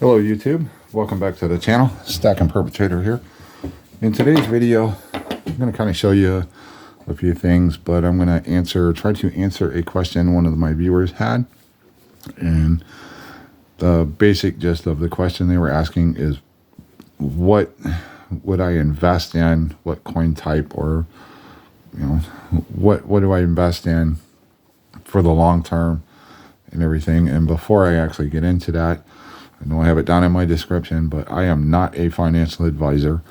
Hello YouTube, welcome back to the channel. Stack and Perpetrator here. In today's video, I'm going to kind of show you a few things, but I'm going to try to answer a question one of my viewers had. And the basic gist of the question they were asking is, what would I invest in? What coin type, or what do I invest in for the long term and everything? And before I actually get into that, I know I have it down in my description, but I am not a financial advisor.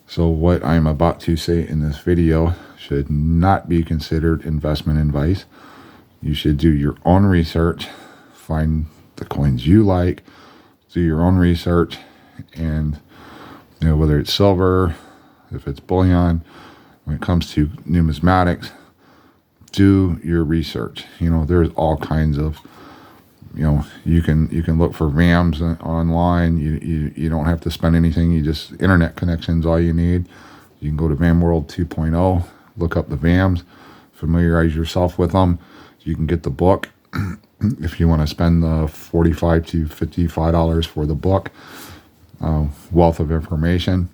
So what I'm about to say in this video should not be considered investment advice. You should do your own research, find the coins you like, do your own research, and whether it's silver, if it's bullion, when it comes to numismatics, do your research. There's all kinds of you can look for VAMs online. You don't have to spend anything. You just internet connections, all you need. You can go to VAM World 2.0, look up the VAMs, familiarize yourself with them. You can get the book if you want to spend the $45 to $55 for the book. Wealth of information.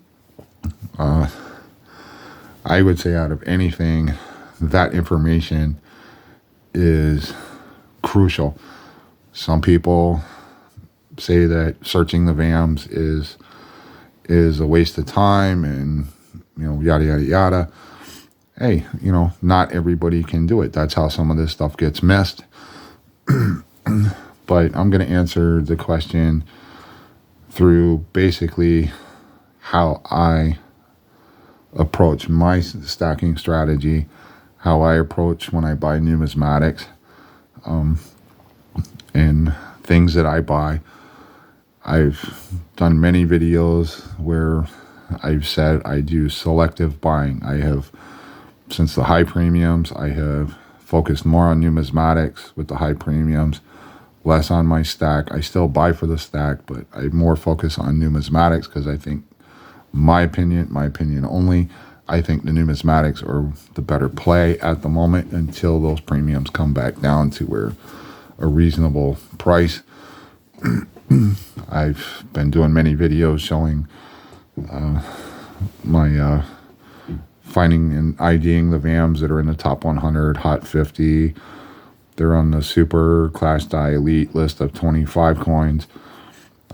I would say out of anything, that information is crucial. Some people say that searching the VAMs is a waste of time and, yada, yada, yada. Hey, not everybody can do it. That's how some of this stuff gets missed. But I'm going to answer the question through basically how I approach my stacking strategy, how I approach when I buy numismatics, and things that I buy. I've done many videos where I've said I do selective buying. I have, since the high premiums, I have focused more on numismatics with the high premiums, less on my stack. I still buy for the stack, but I more focus on numismatics because I think, my opinion only, I think the numismatics are the better play at the moment until those premiums come back down to where a reasonable price. I've been doing many videos showing my finding and IDing the VAMs that are in the top 100, hot 50. They're on the super class die elite list of 25 coins.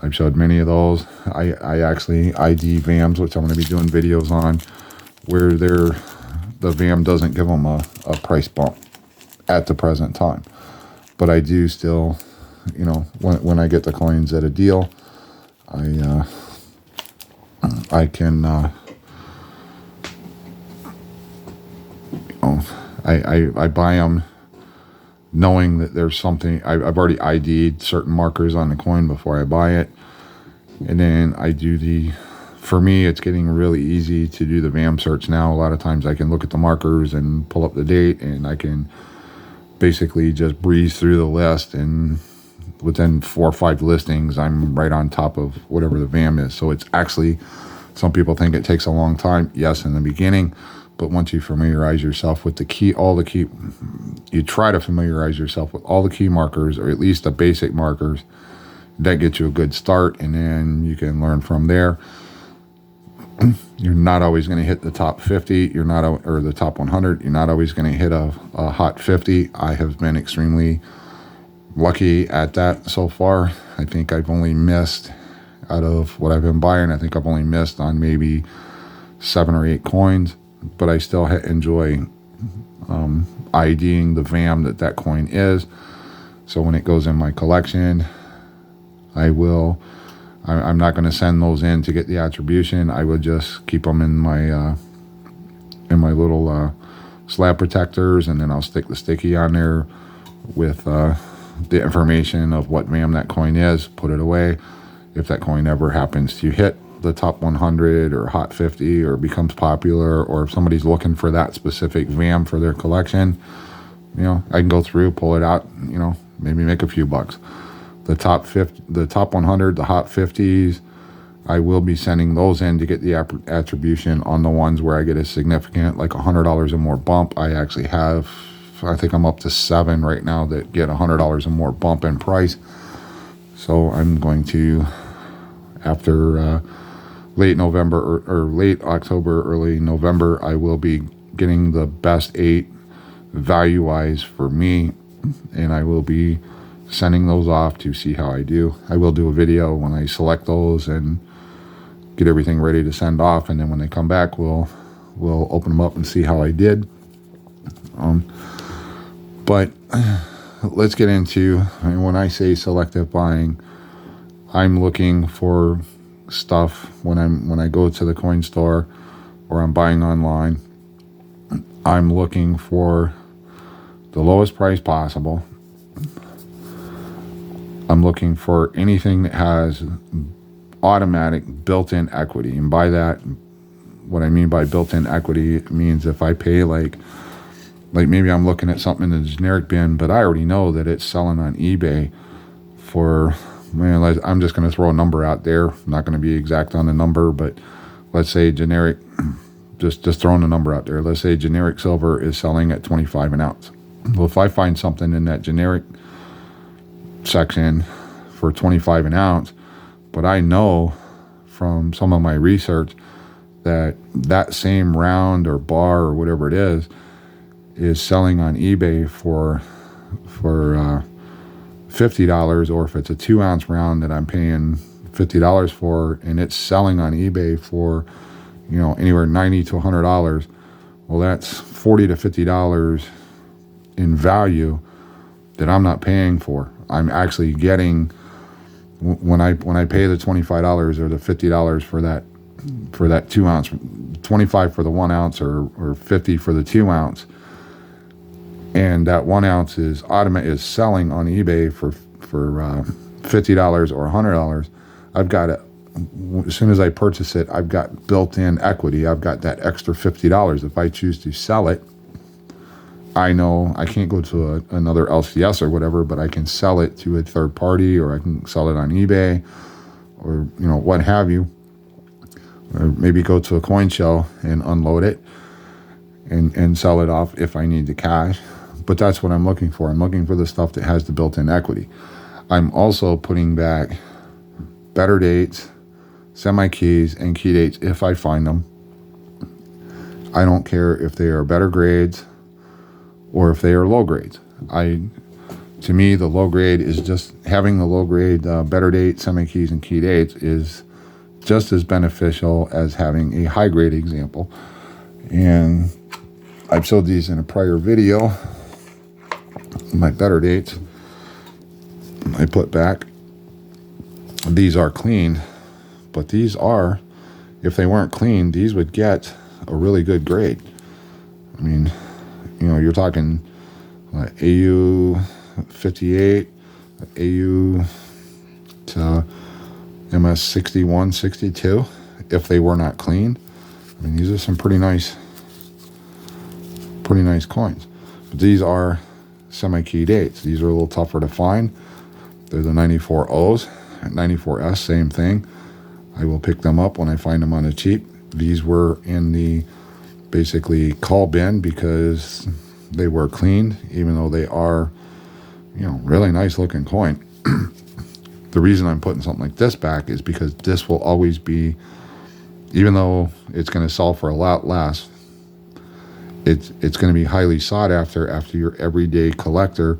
I've showed many of those. I actually ID VAMs, which I'm going to be doing videos on, where the VAM doesn't give them a price bump at the present time. But I do still, when I get the coins at a deal, I can, I buy them knowing that there's something. I've already ID'd certain markers on the coin before I buy it. And then I do for me, it's getting really easy to do the VAM search now. A lot of times I can look at the markers and pull up the date, and I can basically just breeze through the list, and within 4 or 5 listings, I'm right on top of whatever the VAM is. So it's actually, some people think it takes a long time. Yes, in the beginning, but once you familiarize yourself with you try to familiarize yourself with all the key markers, or at least the basic markers, that gets you a good start, and then you can learn from there. You're not always going to hit the top 50. Or the top 100. You're not always going to hit a hot 50. I have been extremely lucky at that so far. I think I've only missed, out of what I've been buying, I think I've only missed on maybe 7 or 8 coins. But I still enjoy IDing the VAM that coin is. So when it goes in my collection, I'm not going to send those in to get the attribution. I would just keep them in my little slab protectors, and then I'll stick the sticky on there with the information of what VAM that coin is, put it away. If that coin ever happens to hit the top 100 or hot 50 or becomes popular, or if somebody's looking for that specific VAM for their collection, I can go through, pull it out, maybe make a few bucks. The top 50, the top 100, the hot 50s, I will be sending those in to get the attribution on the ones where I get a significant, like $100 or more bump. I actually have, I think I'm up to 7 right now that get $100 or more bump in price. So I'm going to after late November or late October, early November, I will be getting the best 8 value-wise for me, and I will be sending those off to see how I do. I will do a video when I select those and get everything ready to send off, and then when they come back, we'll open them up and see how I did. But let's get into, I mean, when I say selective buying, I'm looking for stuff when I go to the coin store or I'm buying online. I'm looking for the lowest price possible. I'm looking for anything that has automatic built-in equity. And by that, what I mean by built-in equity, it means if I pay like maybe I'm looking at something in the generic bin, but I already know that it's selling on eBay for, man, I'm just going to throw a number out there. I'm not going to be exact on the number, but let's say generic, just throwing a number out there. Let's say generic silver is selling at 25 an ounce. Well, if I find something in that generic section for 25 an ounce, but I know from some of my research that that same round or bar or whatever it is selling on eBay for $50, or if it's a 2-ounce round that I'm paying $50 for, and it's selling on eBay for, you know, anywhere $90 to $100, well, that's $40 to $50 in value that I'm not paying for. I'm actually getting, when I pay the $25 or the $50 for that 2-ounce, 25 for the 1 ounce or 50 for the 2 ounce, and that 1 ounce is selling on eBay for $50 or $100, I've got it. As soon as I purchase it, I've got built-in equity. I've got that extra $50. If I choose to sell it, I know I can't go to another LCS or whatever, but I can sell it to a third party, or I can sell it on eBay, or, you know, what have you, or maybe go to a coin show and unload it and sell it off if I need the cash. But that's what I'm looking for. I'm looking for the stuff that has the built-in equity. I'm also putting back better dates, semi-keys, and key dates if I find them. I don't care if they are better grades or if they are low grades. To me, the low grade is just having the low grade better date, semi-keys, and key dates is just as beneficial as having a high grade example. And I've showed these in a prior video. My better dates, I put back. These are clean, but these are, if they weren't clean, these would get a really good grade. I mean, you know, you're talking AU 58, AU to MS 61, 62, if they were not clean. I mean, these are some pretty nice coins. But these are semi-key dates. These are a little tougher to find. They're the 94 O's, 94S, same thing. I will pick them up when I find them on the cheap. These were in the basically call bin because they were cleaned, even though they are, you know, really nice looking coin. The reason I'm putting something like this back is because this will always be, even though it's going to sell for a lot less, it's going to be highly sought after your everyday collector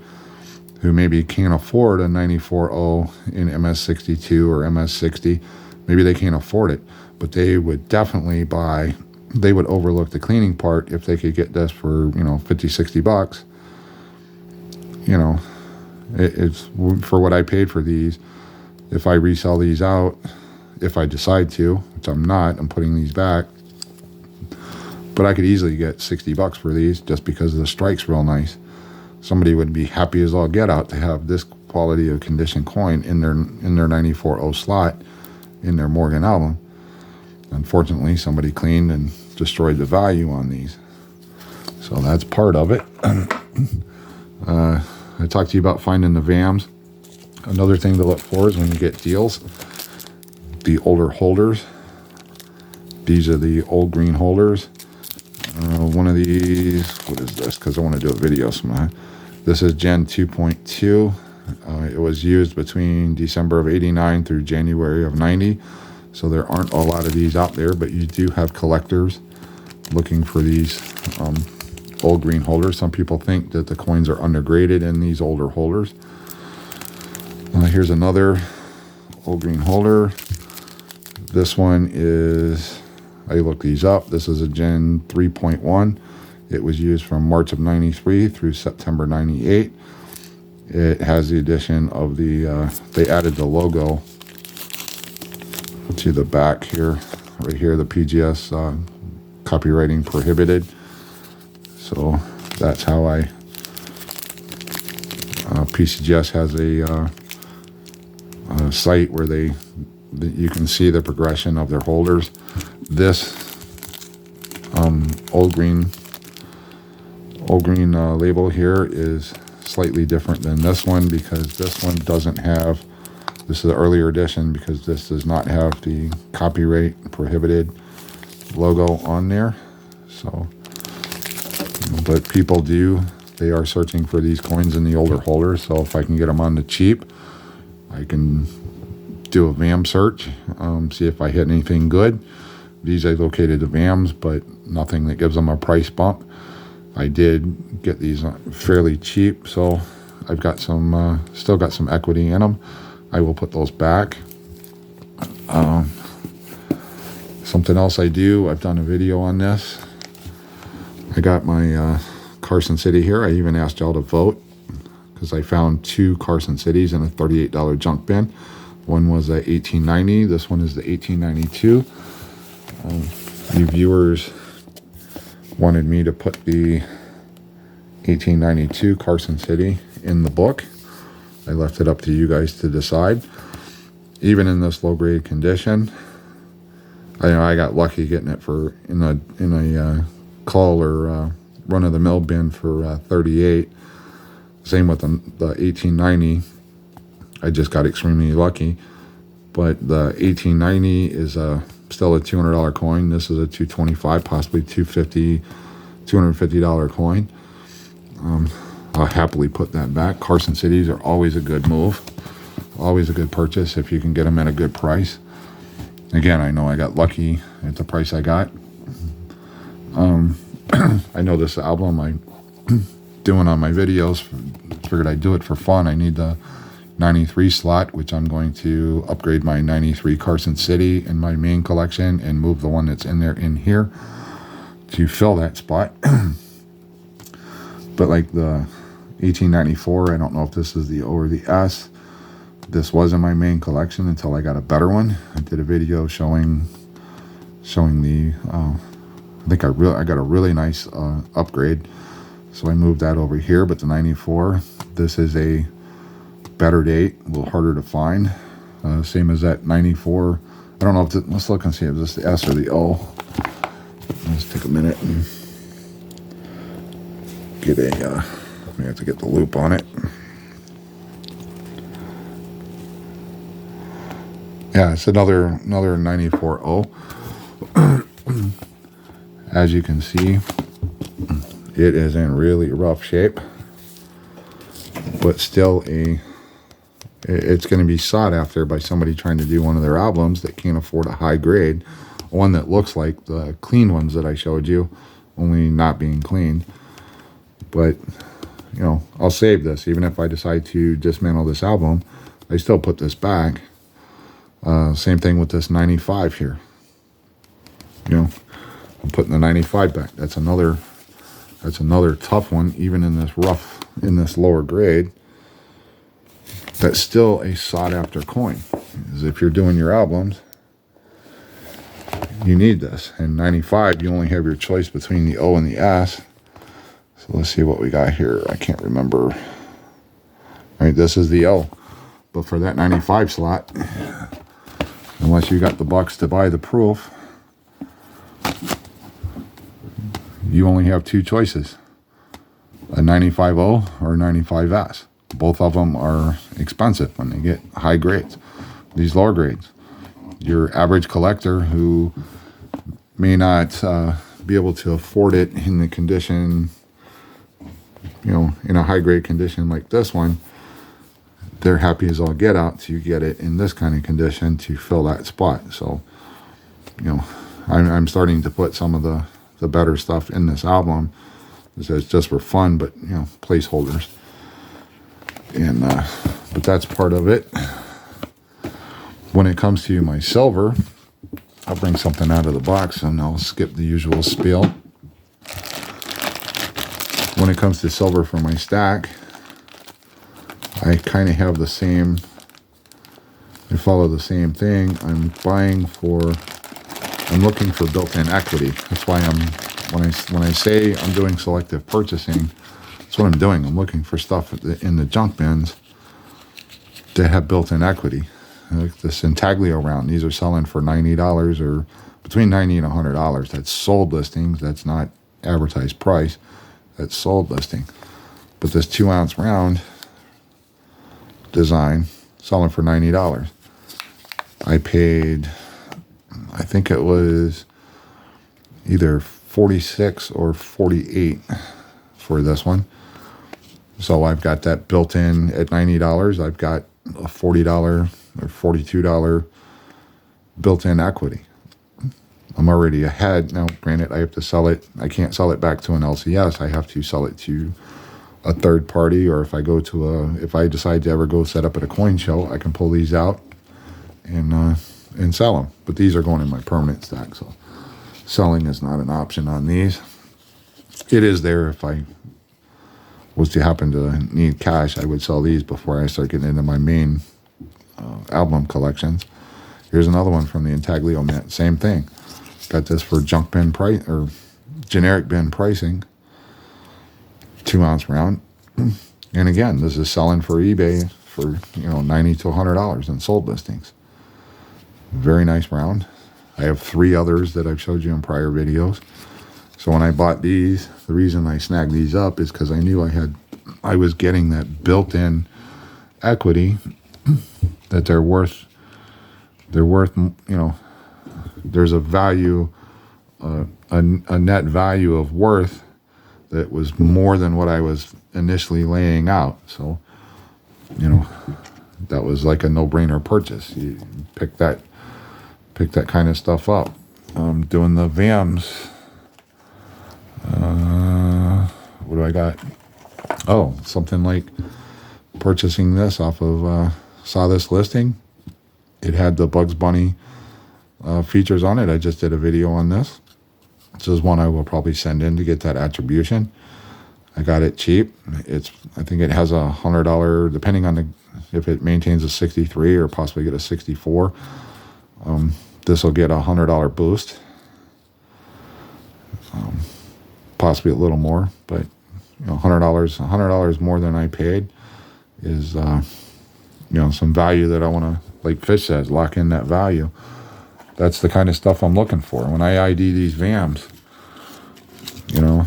who maybe can't afford a 94O in MS62 or MS60. Maybe they can't afford it, but they would definitely buy, they would overlook the cleaning part if they could get this for, you know, 50, 60 bucks. You know, it's for what I paid for these. If I resell these out, if I decide to, which I'm not, I'm putting these back. But I could easily get 60 bucks for these just because the strike's real nice. Somebody would be happy as all get out to have this quality of condition coin in their 94O slot in their Morgan album. Unfortunately, somebody cleaned and destroyed the value on these. So that's part of it. I talked to you about finding the VAMs. Another thing to look for is when you get deals, the older holders. These are the old green holders. One of these, what is this? Because I want to do a video sometime. This is Gen 2.2. It was used between December of 89 through January of 90. So there aren't a lot of these out there, but you do have collectors looking for these old green holders. Some people think that the coins are undergraded in these older holders. Here's another old green holder. This one is, I looked these up. This is a Gen 3.1. It was used from March of 93 through September 98. It has the addition of the, they added the logo to the back here, right here, the PGS copywriting prohibited. So that's how PCGS has a site where you can see the progression of their holders. This old green label here is slightly different than this one, because this one doesn't have, this is the earlier edition, because this does not have the copyright prohibited logo on there. So, but people do, they are searching for these coins in the older holders. So if I can get them on the cheap, I can do a VAM search, see if I hit anything good. These I located the VAMs, but nothing that gives them a price bump. I did get these fairly cheap, so I've got some, still got some equity in them. I will put those back. Something else I do, I've done a video on this. I got my Carson City here. I even asked y'all to vote, because I found 2 Carson Cities in a $38 junk bin. One was a 1890. This one is the 1892. You viewers wanted me to put the 1892 Carson City in the book. I left it up to you guys to decide. Even in this low grade condition, I got lucky getting it for in a call or run of the mill bin for 38. Same with the 1890. I just got extremely lucky. But the 1890 is still a $200 coin. This is a $225, possibly $250 coin. I'll happily put that back. Carson Cities are always a good move, always a good purchase if you can get them at a good price. Again, I know I got lucky at the price I got. I know this album I'm doing on my videos, figured I'd do it for fun. I need the 93 slot, which I'm going to upgrade my 93 Carson City in my main collection and move the one that's in there in here to fill that spot. But like the 1894, I don't know if this is the O or the S. This was in my main collection until I got a better one. I did a video showing the, I think I got a really nice upgrade. So I moved that over here, but the 94, this is a better date, a little harder to find. Same as that 94. I don't know if let's look and see if this is the S or the O. Let's take a minute and get a, we have to get the loop on it. Yeah, it's another 94O. As you can see, it is in really rough shape, but still it's going to be sought after by somebody trying to do one of their albums that can't afford a high grade, one that looks like the clean ones that I showed you, only not being cleaned. But, you know, I'll save this. Even if I decide to dismantle this album, I still put this back. Same thing with this 95 here. You know, I'm putting the 95 back. That's another tough one, even in this rough, in this lower grade. That's still a sought after coin. Because if you're doing your albums, you need this. And 95, you only have your choice between the O and the S. So let's see what we got here. I can't remember. All right, this is the O. But for that 95 slot, unless you got the bucks to buy the proof, you only have 2 choices, a 95O or a 95S. Both of them are expensive when they get high grades. These lower grades, your average collector who may not be able to afford it in the condition, you know, in a high grade condition like this one, they're happy as all get out to get it in this kind of condition to fill that spot. So, you know, I'm starting to put some of the better stuff in this album. It's just for fun, but, you know, placeholders. And, but that's part of it. When it comes to my silver, I'll bring something out of the box and I'll skip the usual spiel. When it comes to silver for my stack, I kind of have the same, I follow the same thing. I'm looking for built-in equity. That's why when I say I'm doing selective purchasing, that's what I'm doing. I'm looking for stuff in the junk bins that have built-in equity. Like this intaglio round, these are selling for $90 or between $90 and $100. That's sold listings. That's not advertised price. That's sold listing. But this 2-ounce round design selling for $90. I paid, I think it was either 46 or 48 for this one. So I've got that built in at $90. I've got a $40 or $42 built-in equity. I'm already ahead. Now, granted, I have to sell it. I can't sell it back to an LCS. I have to sell it to a third party, or if I decide to ever go set up at a coin show, I can pull these out and sell them. But these are going in my permanent stack, so selling is not an option on these. It is there if I was to happen to need cash. I would sell these before I start getting into my main album collections. Here's another one from the Intaglio Mint. Same thing. Got this for junk bin price or generic bin pricing. 2-ounce round. And again, this is selling for eBay for, you know, $90 to $100 in sold listings. Very nice round. I have 3 others that I've showed you in prior videos. So when I bought these, the reason I snagged these up is because I knew I was getting that built-in equity that they're worth, you know, there's a value, a net value of worth that was more than what I was initially laying out. So, you know, that was like a no-brainer purchase. You pick that kind of stuff up. Doing the VAMs. What do I got? Oh, something like purchasing this off of, saw this listing. It had the Bugs Bunny features on it. I just did a video on this. This is one I will probably send in to get that attribution. I got it cheap. I think it has $100, depending on if it maintains a 63 or possibly get a 64. This will get $100 boost. Possibly a little more, but you know, $100 more than I paid is you know, some value that I want to, like Fish says, lock in that value. That's the kind of stuff I'm looking for. When I ID these VAMs, you know,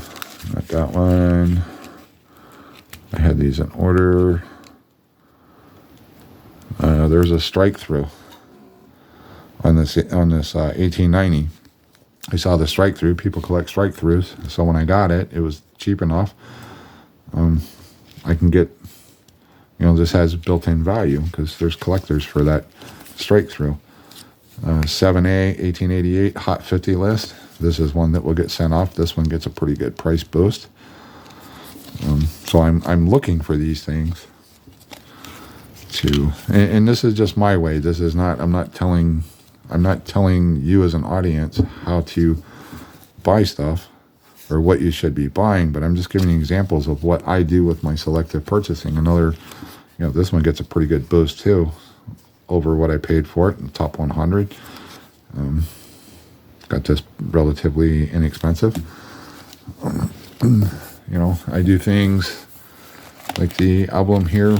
got that one. I had these in order. There's a strike through on this 1890. I saw the strike through. People collect strike throughs. So when I got it, it was cheap enough. I can get, you know, this has built-in value because there's collectors for that strike through. 7A 1888 Hot 50 list. This is one that will get sent off. This one gets a pretty good price boost. So I'm looking for these things to, and this is just my way. This is not, I'm not telling you as an audience how to buy stuff or what you should be buying, but I'm just giving you examples of what I do with my selective purchasing. Another, you know, this one gets a pretty good boost too over what I paid for it in the top 100. Got this relatively inexpensive. You know, I do things like the album here,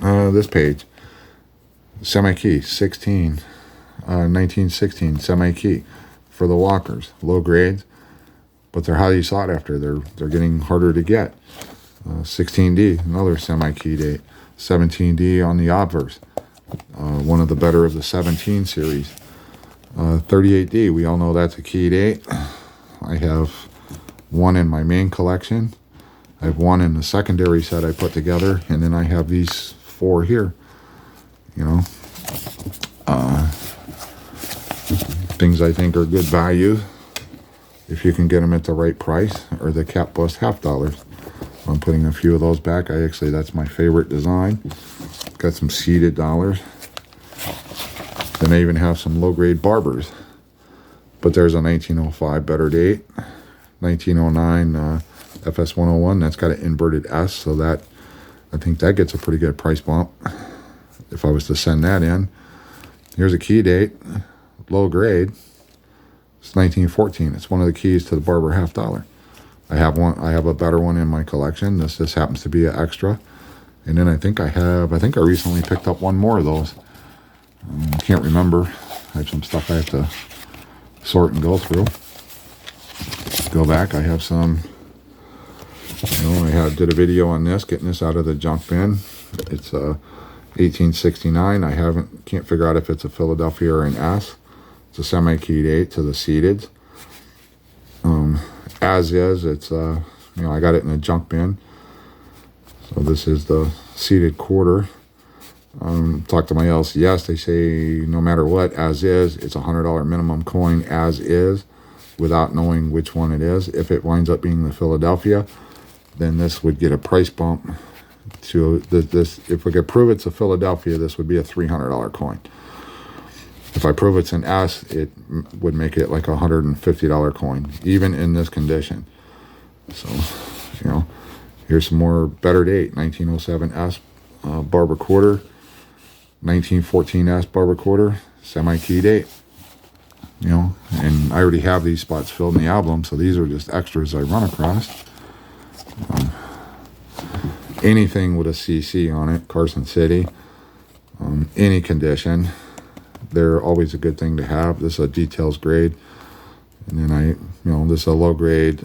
this page, semi-key, 1916 semi-key for the walkers, low grades, but they're highly sought after. They're getting harder to get. 16D, another semi-key date. 17D on the obverse, one of the better of the 17 series. 38D, we all know that's a key date. I have one in my main collection. I have one in the secondary set I put together, and then I have these 4 here. You know, things I think are good value if you can get them at the right price, or the cap bust half dollars. I'm putting a few of those back. That's my favorite design. Got some seeded dollars. Then I even have some low-grade barbers. But there's a 1905 better date. 1909 FS101. That's got an inverted S, so that I think that gets a pretty good price bump if I was to send that in. Here's a key date, low grade. It's 1914. It's one of the keys to the barber half dollar. I have a better one in my collection. This happens to be an extra. And then I think I recently picked up one more of those. I can't remember. I have some stuff I have to sort and go through. Go back. I have some, did a video on this, getting this out of the junk bin. It's 1869. Can't figure out if it's a Philadelphia or an S. It's a semi-keyed 8 to the seeded. As is, it's I got it in a junk bin. So this is the seeded quarter. Talk to my LCS. They say no matter what, as is, it's a $100 minimum coin as is, without knowing which one it is. If it winds up being the Philadelphia, then this would get a price bump to this. If we could prove it's a Philadelphia, this would be a $300 coin. If I prove it's an S, it would make it like a $150 coin, even in this condition. So, here's some more better date. 1907 S barber quarter, 1914 S barber quarter, semi-key date. And I already have these spots filled in the album, so these are just extras I run across. Anything with a CC on it, Carson City, any condition, they're always a good thing to have. This is a details grade, and then this is a low grade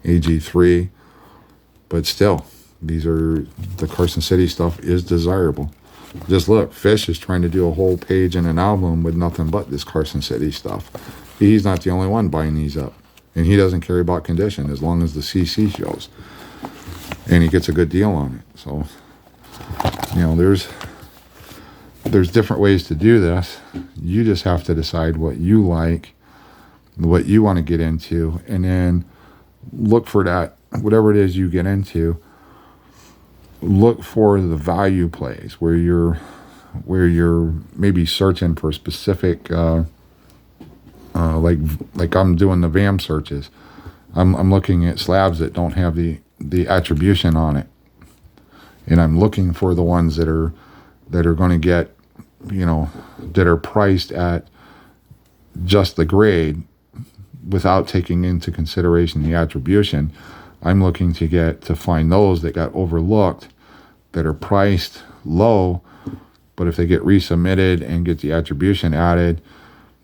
AG3, but still, the Carson City stuff is desirable. Just look, Fish is trying to do a whole page in an album with nothing but this Carson City stuff. He's not the only one buying these up, and he doesn't care about condition as long as the CC shows, and he gets a good deal on it. So, there's different ways to do this. You just have to decide what you like, what you want to get into, and then look for that, whatever it is you get into, look for the value plays where you're maybe searching for specific, like I'm doing the VAM searches. I'm looking at slabs that don't have the attribution on it, and I'm looking for the ones that are going to get, that are priced at just the grade without taking into consideration the attribution. I'm looking to find those that got overlooked, that are priced low, but if they get resubmitted and get the attribution added,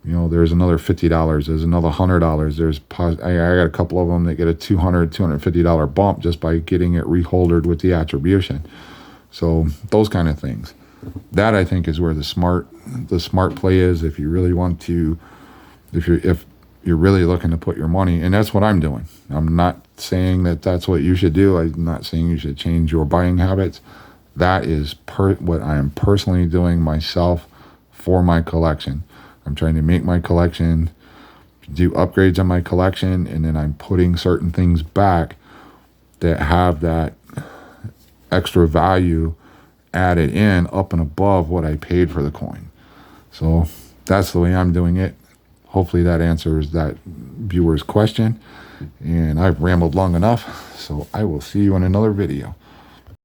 there's another $50, there's another $100. I got a couple of them that get a $250 bump just by getting it reholdered with the attribution. So those kind of things. That, I think, is where the smart play is. If you really want to, if you're really looking to put your money, and that's what I'm doing. I'm not saying that that's what you should do. I'm not saying you should change your buying habits. That is what I am personally doing myself for my collection. I'm trying to make my collection, do upgrades on my collection, and then I'm putting certain things back that have that extra value added in up and above what I paid for the coin. So that's the way I'm doing it. Hopefully that answers that viewer's question. And I've rambled long enough, so I will see you in another video.